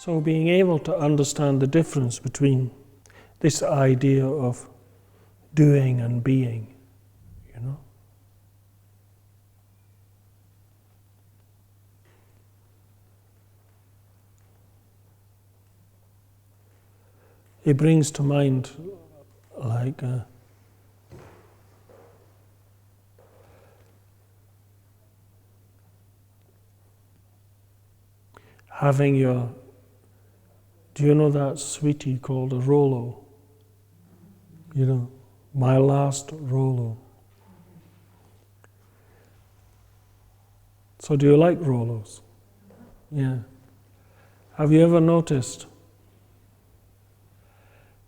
So being able to understand the difference between this idea of doing and being, you know. It brings to mind like having your, do you know that sweetie called a Rolo? You know, my last Rolo. So do you like Rolos? Yeah. Have you ever noticed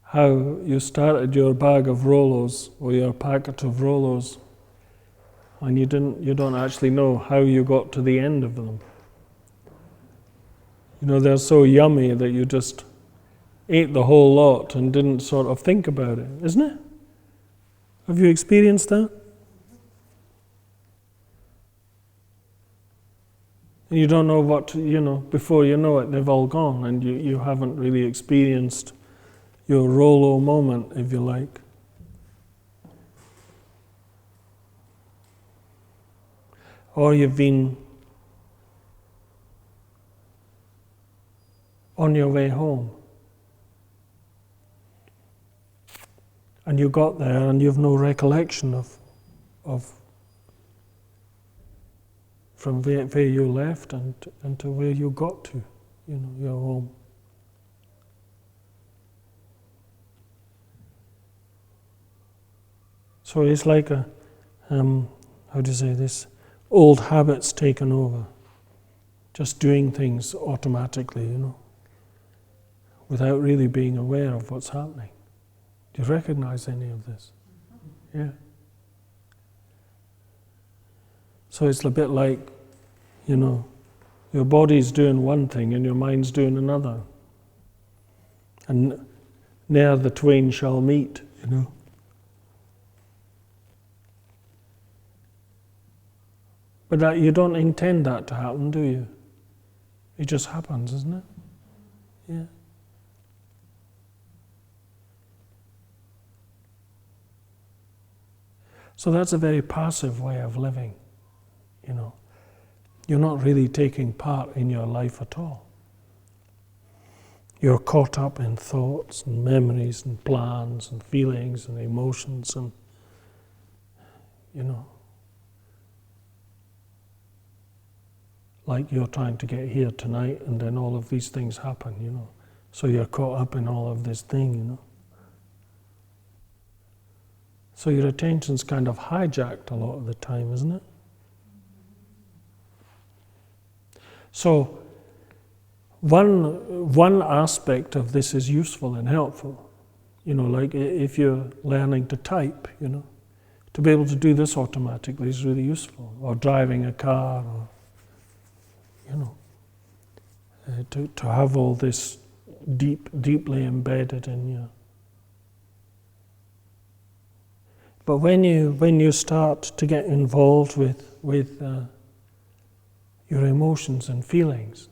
how you started your bag of Rolos or your packet of Rolos and you don't actually know how you got to the end of them? You know, they're so yummy that you just ate the whole lot and didn't sort of think about it, isn't it? Have you experienced that? And you don't know what to, you know, before you know it, they've all gone and you haven't really experienced your Rolo moment, if you like. Or you've been on your way home and you got there and you've no recollection of from where you left and to where you got to, you know, your home. So it's like a, how do you say this, old habits taken over, just doing things automatically, you know, without really being aware of what's happening. Do you recognize any of this? Yeah. So it's a bit like, you know, your body's doing one thing and your mind's doing another. And ne'er the twain shall meet, you know. But that you don't intend that to happen, do you? It just happens, isn't it? Yeah. So that's a very passive way of living, you know. You're not really taking part in your life at all. You're caught up in thoughts and memories and plans and feelings and emotions and, you know, like you're trying to get here tonight and then all of these things happen, you know. So you're caught up in all of this thing, you know. So your attention's kind of hijacked a lot of the time, isn't it? So one aspect of this is useful and helpful. You know, like if you're learning to type, you know, to be able to do this automatically is really useful. Or driving a car, or, you know, to have all this deeply embedded in you. But when you start to get involved with your emotions and feelings,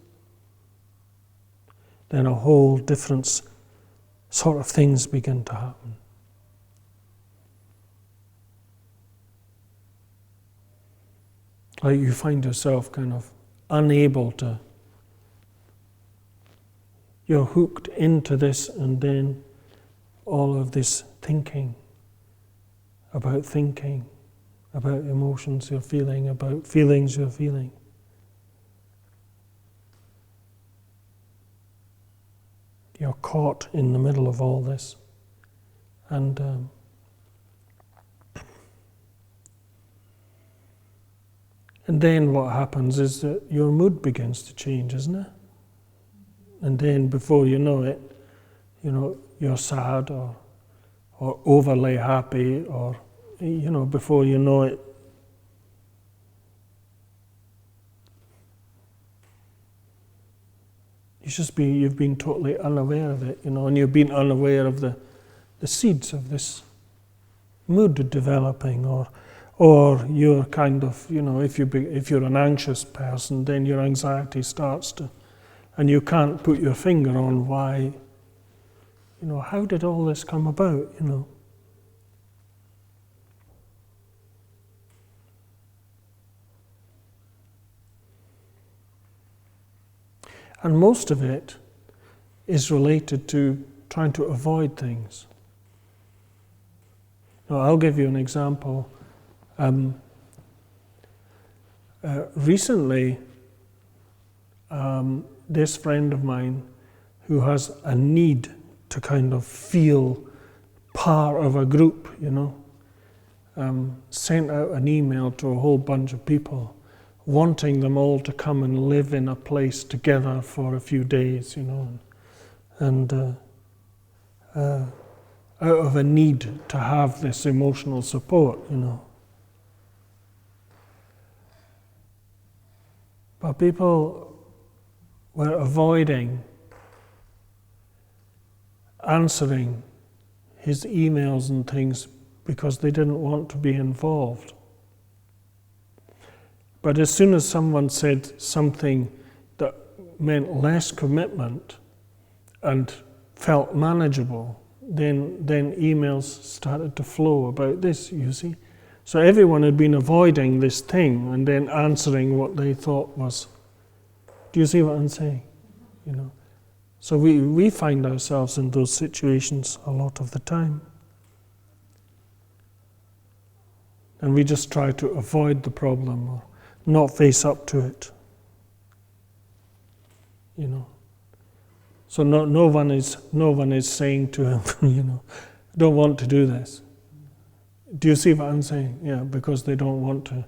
then a whole different sort of things begin to happen. Like you find yourself kind of unable to, you're hooked into this and then all of this thinking about emotions you're feeling, about feelings you're feeling. You're caught in the middle of all this. And then what happens is that your mood begins to change, isn't it? And then before you know it, you know, you're sad or overly happy, or, you know, before you know it, you've been totally unaware of it, you know, and you've been unaware of the seeds of this mood developing, or you're kind of, you know, if you're an anxious person, then your anxiety starts to and you can't put your finger on why, how did all this come about, And most of it is related to trying to avoid things. Now, I'll give you an example. Recently, this friend of mine who has a need to kind of feel part of a group, sent out an email to a whole bunch of people wanting them all to come and live in a place together for a few days, and out of a need to have this emotional support, But people were avoiding answering his emails and things because they didn't want to be involved. But as soon as someone said something that meant less commitment and felt manageable, then emails started to flow about this, you see. So everyone had been avoiding this thing and then answering what they thought was. Do you see what I'm saying? So we find ourselves in those situations a lot of the time. And we just try to avoid the problem or not face up to it. So no one is saying to him, don't want to do this. Do you see what I'm saying? Yeah, because they don't want to,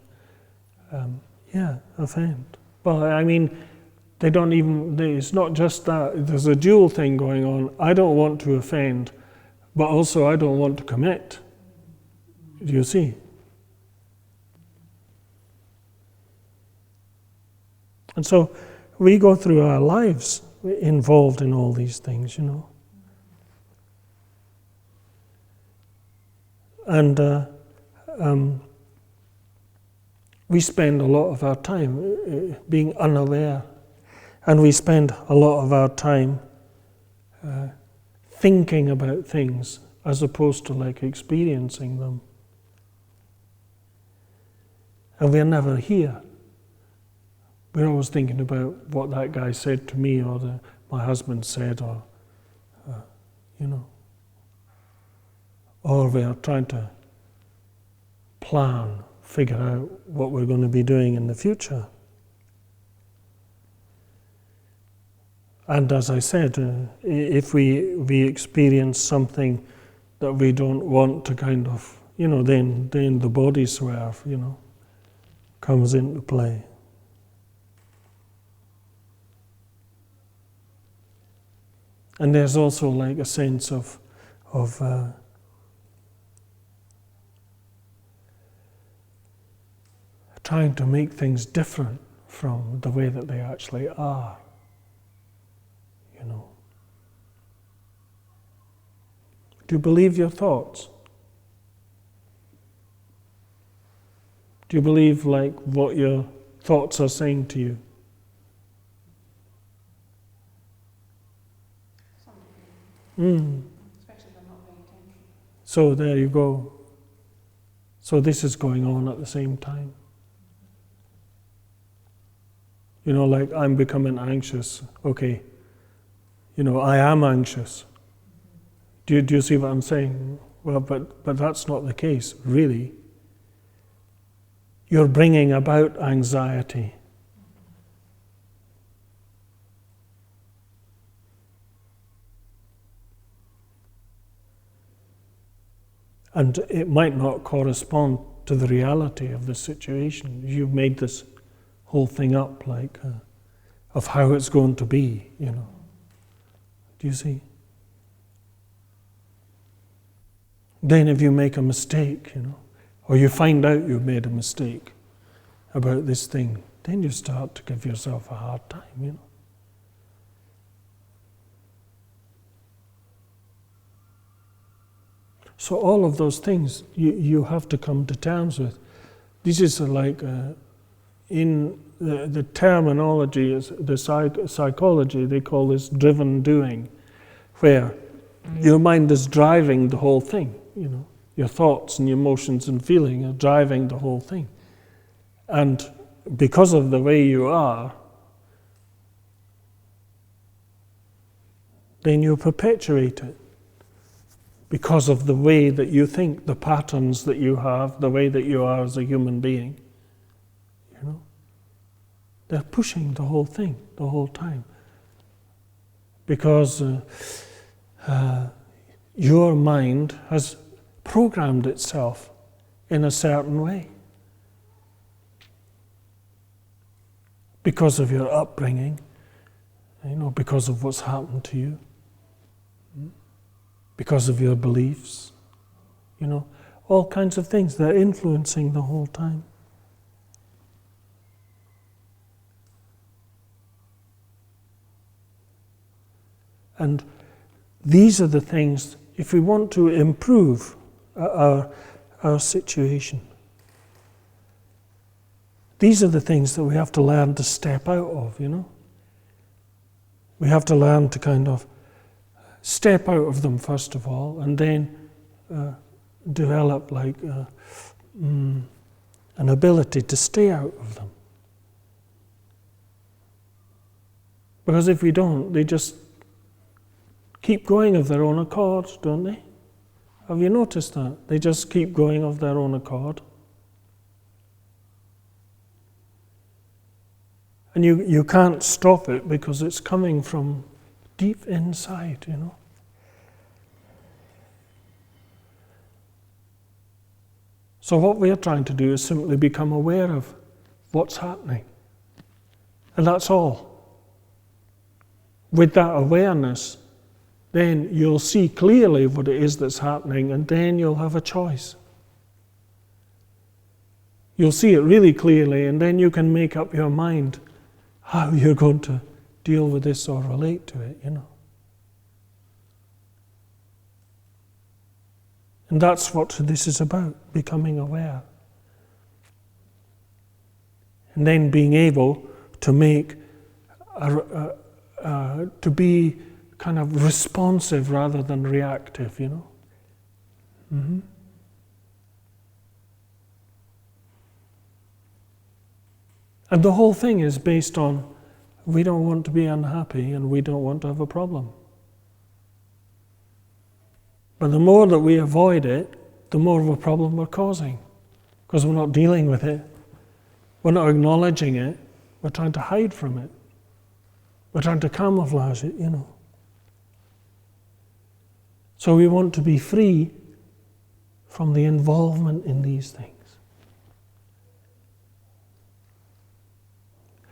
offend. Well, I mean, they don't even, it's not just that, there's a dual thing going on. I don't want to offend, but also I don't want to commit. Do you see? And so we go through our lives involved in all these things, And we spend a lot of our time being unaware, and we spend a lot of our time thinking about things as opposed to experiencing them. And we're never here. We're always thinking about what that guy said to me, or my husband said, or or we're trying to plan, figure out what we're going to be doing in the future. And as I said, if we experience something that we don't want to kind of, then the body swerve, comes into play. And there's also a sense of trying to make things different from the way that they actually are. Do you believe your thoughts? Do you believe what your thoughts are saying to you? Especially if I'm not paying attention. So there you go. So this is going on at the same time. I'm becoming anxious. Okay. I am anxious. Do you see what I'm saying? Well, but that's not the case, really. You're bringing about anxiety. And it might not correspond to the reality of the situation. You've made this whole thing up, of how it's going to be, Do you see? Then if you make a mistake, or you find out you've made a mistake about this thing, then you start to give yourself a hard time, So all of those things you have to come to terms with. This is in the terminology, is the psychology, they call this driven doing, where your mind is driving the whole thing, you know. Your thoughts and your emotions and feeling are driving the whole thing. And because of the way you are, then you perpetuate it. Because of the way that you think, the patterns that you have, the way that you are as a human being, you know, they're pushing the whole thing, the whole time. Because your mind has programmed itself in a certain way. Because of your upbringing, you know, because of what's happened to you, because of your beliefs, you know, all kinds of things. They're influencing the whole time. And these are the things, if we want to improve our situation, these are the things that we have to learn to step out of, you know. We have to learn to kind of step out of them first of all, and then develop like an ability to stay out of them. Because if we don't, they just keep going of their own accord, don't they? Have you noticed that? They just keep going of their own accord. And you can't stop it because it's coming from deep inside, you know. So what we're trying to do is simply become aware of what's happening. And that's all. With that awareness, then you'll see clearly what it is that's happening, and then you'll have a choice. You'll see it really clearly, and then you can make up your mind how you're going to deal with this or relate to it, you know. And that's what this is about, becoming aware. And then being able to make, to be kind of responsive rather than reactive, you know. Mm-hmm. And the whole thing is based on, we don't want to be unhappy and we don't want to have a problem. But the more that we avoid it, the more of a problem we're causing. Because we're not dealing with it. We're not acknowledging it. We're trying to hide from it. We're trying to camouflage it, you know. So we want to be free from the involvement in these things.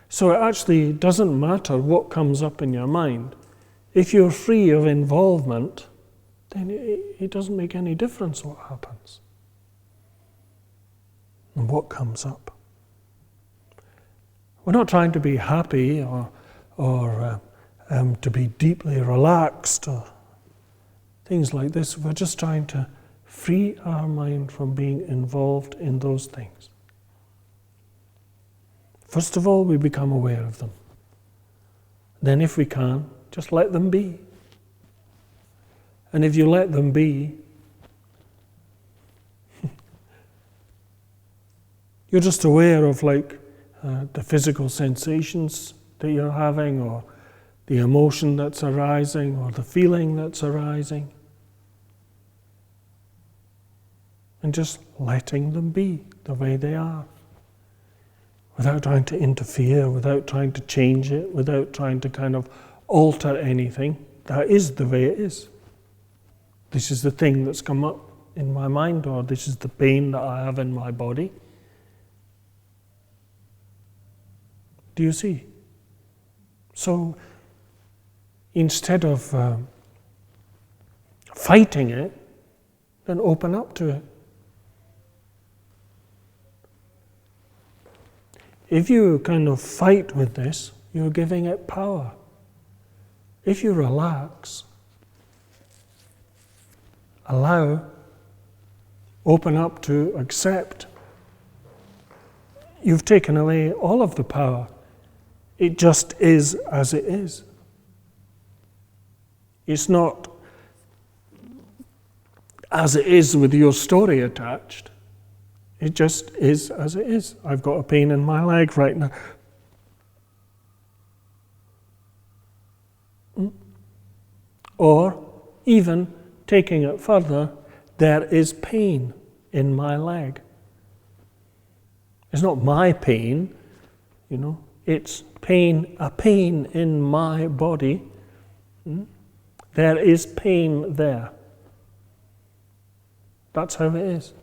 So it actually doesn't matter what comes up in your mind. If you're free of involvement, then it doesn't make any difference what happens and what comes up. We're not trying to be happy or to be deeply relaxed or things like this. We're just trying to free our mind from being involved in those things. First of all, we become aware of them. Then if we can, just let them be. And if you let them be, you're just aware of like the physical sensations that you're having, or the emotion that's arising, or the feeling that's arising. And just letting them be the way they are. Without trying to interfere, without trying to change it, without trying to kind of alter anything. That is the way it is. This is the thing that's come up in my mind, or this is the pain that I have in my body. Do you see? So instead of fighting it, then open up to it. If you kind of fight with this, you're giving it power. If you relax, allow, open up to accept, you've taken away all of the power. It just is as it is. It's not as it is with your story attached. It just is as it is. I've got a pain in my leg right now. Or even taking it further, there is pain in my leg. It's not my pain, it's pain, a pain in my body. There is pain there. That's how it is.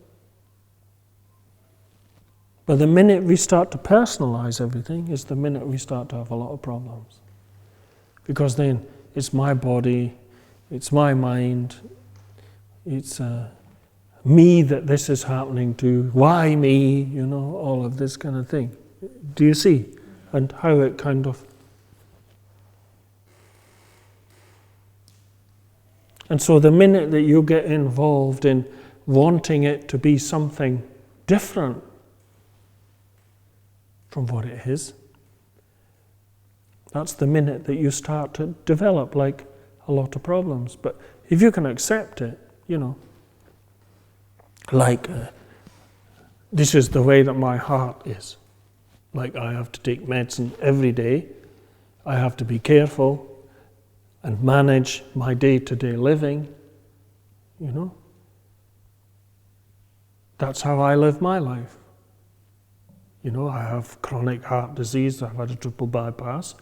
But the minute we start to personalize everything is the minute we start to have a lot of problems. Because then it's my body, it's my mind, it's me that this is happening to, why me, all of this kind of thing. Do you see? And how it kind of... And so the minute that you get involved in wanting it to be something different from what it is, that's the minute that you start to develop like a lot of problems. But if you can accept it, this is the way that my heart is. Like I have to take medicine every day. I have to be careful and manage my day-to-day living. That's how I live my life. I have chronic heart disease, I've had a triple bypass,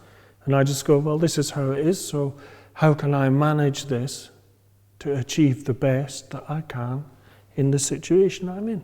and I just go, well, this is how it is, so how can I manage this to achieve the best that I can in the situation I'm in?